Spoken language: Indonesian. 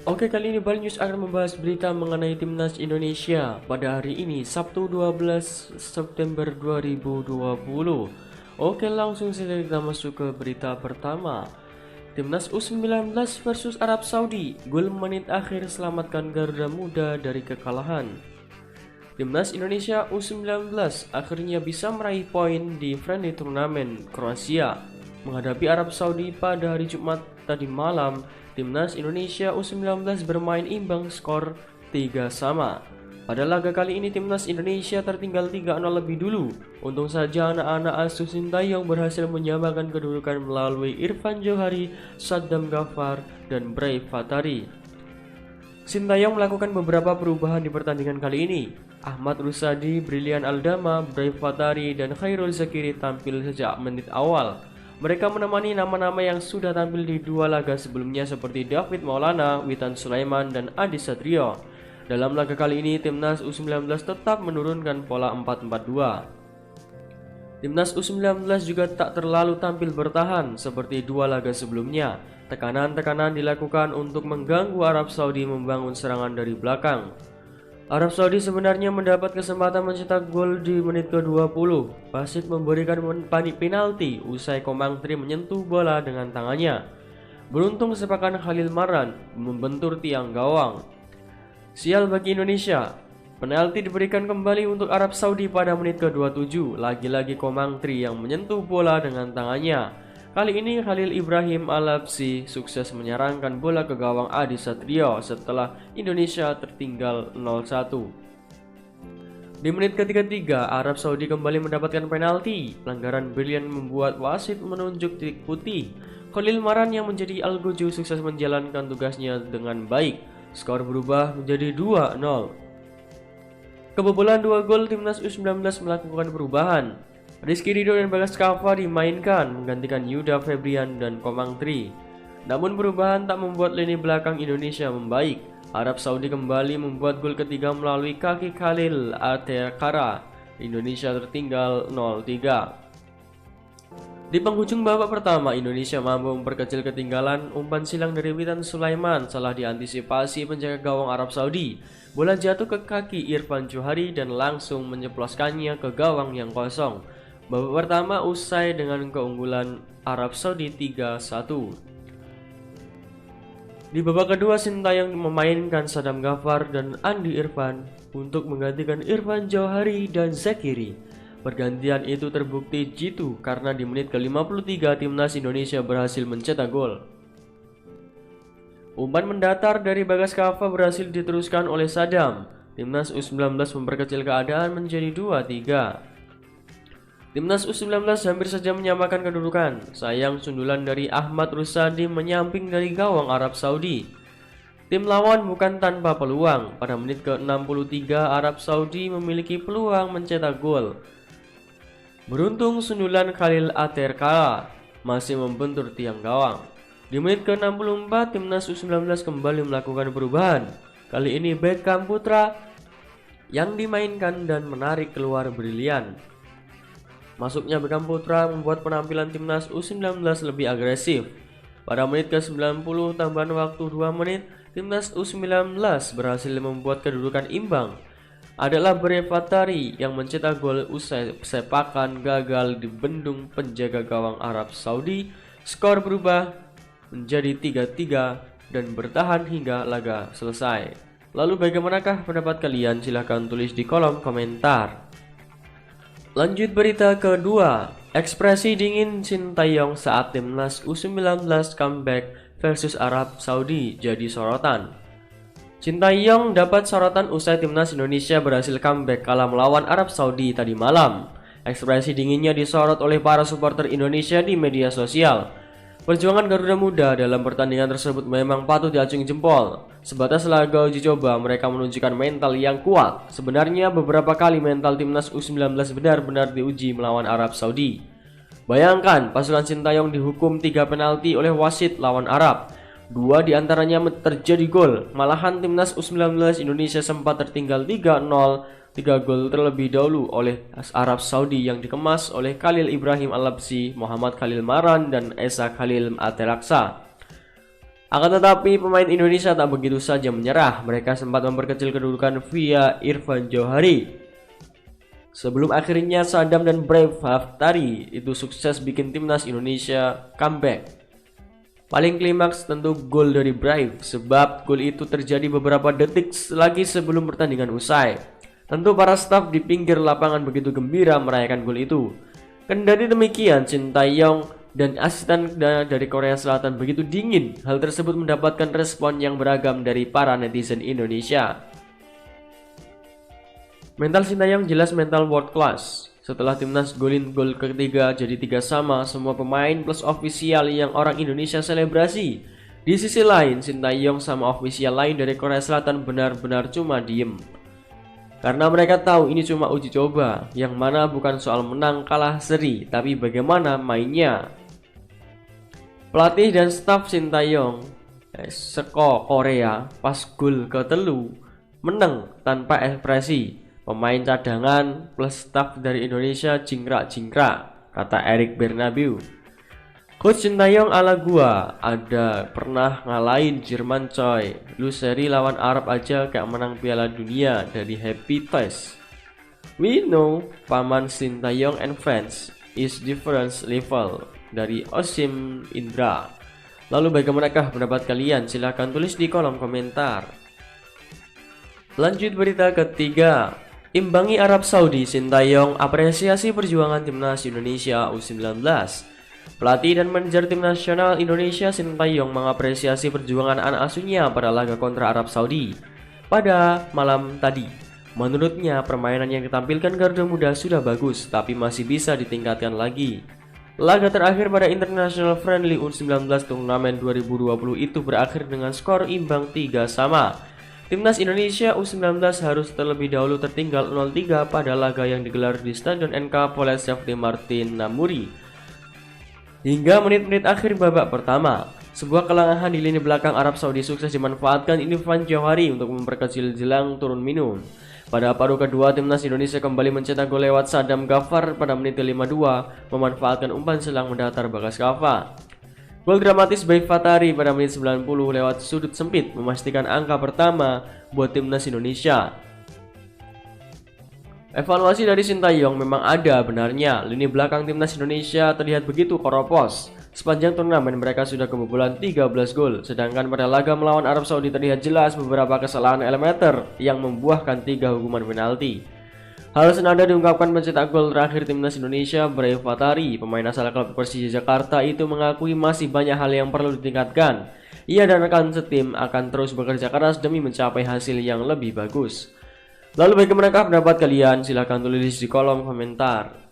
Oke, kali ini Bali News akan membahas berita mengenai Timnas Indonesia pada hari ini, Sabtu 12 September 2020. Oke, langsung saja kita masuk ke berita pertama. Timnas U19 versus Arab Saudi, gol menit akhir selamatkan Garuda Muda dari kekalahan. Timnas Indonesia U19 akhirnya bisa meraih poin di friendly turnamen Kroasia menghadapi Arab Saudi pada hari Jumat tadi malam. Timnas Indonesia U19 bermain imbang skor 3-sama. Pada laga kali ini Timnas Indonesia tertinggal 3-0 lebih dulu. Untung saja anak-anak asuh Sintayong berhasil menyamakan kedudukan melalui Irfan Johari, Saddam Ghaffar, dan Brave Fatari. Sintayong melakukan beberapa perubahan di pertandingan kali ini. Ahmad Rusadi, Brilian Aldama, Brave Fatari, dan Khairul Zakiri tampil sejak menit awal. Mereka menemani nama-nama yang sudah tampil di dua laga sebelumnya seperti David Maulana, Witan Sulaiman, dan Adi Satrio. Dalam laga kali ini, Timnas U19 tetap menurunkan pola 4-4-2. Timnas U19 juga tak terlalu tampil bertahan seperti dua laga sebelumnya. Tekanan-tekanan dilakukan untuk mengganggu Arab Saudi membangun serangan dari belakang. Arab Saudi sebenarnya mendapat kesempatan mencetak gol di menit ke-20. Wasit memberikan penalti usai Komang Tri menyentuh bola dengan tangannya. Beruntung sepakan Khalil Maran membentur tiang gawang. Sial bagi Indonesia, penalti diberikan kembali untuk Arab Saudi pada menit ke-27. Lagi-lagi Komang Tri yang menyentuh bola dengan tangannya. Kali ini Khalil Ibrahim Al-Habsyi sukses menyerangkan bola ke gawang Adi Satrio setelah Indonesia tertinggal 0-1. Di menit ke-33, Arab Saudi kembali mendapatkan penalti. Pelanggaran Brilian membuat wasit menunjuk titik putih. Khalil Maran yang menjadi Al-Gojo sukses menjalankan tugasnya dengan baik. Skor berubah menjadi 2-0. Kebobolan 2 gol, Timnas U19 melakukan perubahan. Rizky Ridho dan Bagas Kava dimainkan menggantikan Yuda Febrian dan Komang Tri. Namun perubahan tak membuat lini belakang Indonesia membaik. Arab Saudi kembali membuat gol ketiga melalui kaki Khalil Atekara. Indonesia tertinggal 0-3. Di penghujung babak pertama, Indonesia mampu memperkecil ketinggalan. Umpan silang dari Witan Sulaiman salah diantisipasi penjaga gawang Arab Saudi. Bola jatuh ke kaki Irfan Johari dan langsung menjeploskannya ke gawang yang kosong. Babak pertama usai dengan keunggulan Arab Saudi 3-1. Di babak kedua, Sintayong memainkan Saddam Ghaffar dan Andi Irfan untuk menggantikan Irfan Johari dan Zakiri. Pergantian itu terbukti jitu karena di menit ke-53 Timnas Indonesia berhasil mencetak gol. Umpan mendatar dari Bagas Kava berhasil diteruskan oleh Saddam. Timnas U19 memperkecil keadaan menjadi 2-3. Timnas U19 hampir saja menyamakan kedudukan. Sayang sundulan dari Ahmad Rusadi menyamping dari gawang Arab Saudi. Tim lawan bukan tanpa peluang. Pada menit ke-63 Arab Saudi memiliki peluang mencetak gol. Beruntung sundulan Khalil Atekara masih membentur tiang gawang. Di menit ke-64 Timnas U19 kembali melakukan perubahan. Kali ini Beckham Putra yang dimainkan dan menarik keluar Brilian. Masuknya Beckham Putra membuat penampilan Timnas U19 lebih agresif. Pada menit ke-90 tambahan waktu 2 menit, Timnas U19 berhasil membuat kedudukan imbang. Adalah Brave Fatari yang mencetak gol usai sepakan gagal dibendung penjaga gawang Arab Saudi. Skor berubah menjadi 3-3 dan bertahan hingga laga selesai. Lalu bagaimanakah pendapat kalian? Silahkan tulis di kolom komentar. Lanjut berita kedua, ekspresi dingin Sintayong saat Timnas U19 comeback versus Arab Saudi jadi sorotan. Sintayong dapat sorotan usai Timnas Indonesia berhasil comeback kalah melawan Arab Saudi tadi malam. Ekspresi dinginnya disorot oleh para supporter Indonesia di media sosial. Perjuangan Garuda Muda dalam pertandingan tersebut memang patut diacungi jempol. Sebatas laga uji coba, mereka menunjukkan mental yang kuat. Sebenarnya beberapa kali mental Timnas U19 benar-benar diuji melawan Arab Saudi. Bayangkan, pasukan Sintayong dihukum 3 penalti oleh wasit lawan Arab. 2 diantaranya terjadi gol. Malahan Timnas U19 Indonesia sempat tertinggal 3-0 3 gol terlebih dahulu oleh Arab Saudi yang dikemas oleh Khalil Ibrahim Al-Habsyi, Muhammad Khalil Maran, dan Esa Khalil Atekara. Akan tetapi pemain Indonesia tak begitu saja menyerah. Mereka sempat memperkecil kedudukan via Irfan Johari. Sebelum akhirnya Sadam dan Brave Haftari itu sukses bikin timnas Indonesia comeback. Paling klimaks tentu gol dari Brave, sebab gol itu terjadi beberapa detik lagi sebelum pertandingan usai. Tentu para staf di pinggir lapangan begitu gembira merayakan gol itu. Kendati demikian, Shin Tae-yong dan asisten dari Korea Selatan begitu dingin. Hal tersebut mendapatkan respon yang beragam dari para netizen Indonesia. Mental Shin Tae-yong jelas mental world class. Setelah timnas golin gol ketiga jadi 3-3, semua pemain plus ofisial yang orang Indonesia selebrasi. Di sisi lain, Shin Tae-yong sama ofisial lain dari Korea Selatan benar-benar cuma diem. Karena mereka tahu ini cuma uji coba, yang mana bukan soal menang kalah seri, tapi bagaimana mainnya. Pelatih dan staf Shin Tae-yong seko Korea pas gol ketelu menang tanpa ekspresi. Pemain cadangan plus staf dari Indonesia jingkrak-jingkrak, kata Eric Bernabiu. Coach Shin Tae-yong ala gua ada pernah ngalahin Jerman coy. Lu seri lawan Arab aja kayak menang Piala Dunia dari Happy Toys. We know paman Shin Tae-yong and fans is different level, dari Osim Indra. Lalu bagaimanakah pendapat kalian? Silahkan tulis di kolom komentar. Lanjut berita ketiga. Imbangi Arab Saudi, Shin Tae-yong apresiasi perjuangan timnas Indonesia U19. Pelatih dan manajer tim nasional Indonesia Shin Tae-yong mengapresiasi perjuangan anak asuhnya pada laga kontra Arab Saudi pada malam tadi. Menurutnya, permainan yang ditampilkan Garuda Muda sudah bagus, tapi masih bisa ditingkatkan lagi. Laga terakhir pada International Friendly U19 Turnamen 2020 itu berakhir dengan skor imbang 3-3. Timnas Indonesia U19 harus terlebih dahulu tertinggal 0-3 pada laga yang digelar di Stadion NK Polesevty Martin Namuri. Hingga menit-menit akhir babak pertama, sebuah kelangahan di lini belakang Arab Saudi sukses dimanfaatkan Irfan Johari untuk memperkecil jelang turun minum. Pada paruh kedua, timnas Indonesia kembali mencetak gol lewat Sadam Ghaffar pada menit 52, memanfaatkan umpan selang mendatar Bagas Kava. Gol dramatis Baif Fatari pada menit 90 lewat sudut sempit memastikan angka pertama buat timnas Indonesia. Evaluasi dari Shin Tae-yong memang ada benarnya. Lini belakang timnas Indonesia terlihat begitu koropos. Sepanjang turnamen mereka sudah kebobolan 13 gol, sedangkan pada laga melawan Arab Saudi terlihat jelas beberapa kesalahan elementer yang membuahkan 3 hukuman penalti. Hal senada diungkapkan pencetak gol terakhir timnas Indonesia, Baif Fatari. Pemain asal klub Persija Jakarta itu mengakui masih banyak hal yang perlu ditingkatkan. Ia dan rekan setim akan terus bekerja keras demi mencapai hasil yang lebih bagus. Lalu bagaimanakah pendapat kalian? Silahkan tulis di kolom komentar.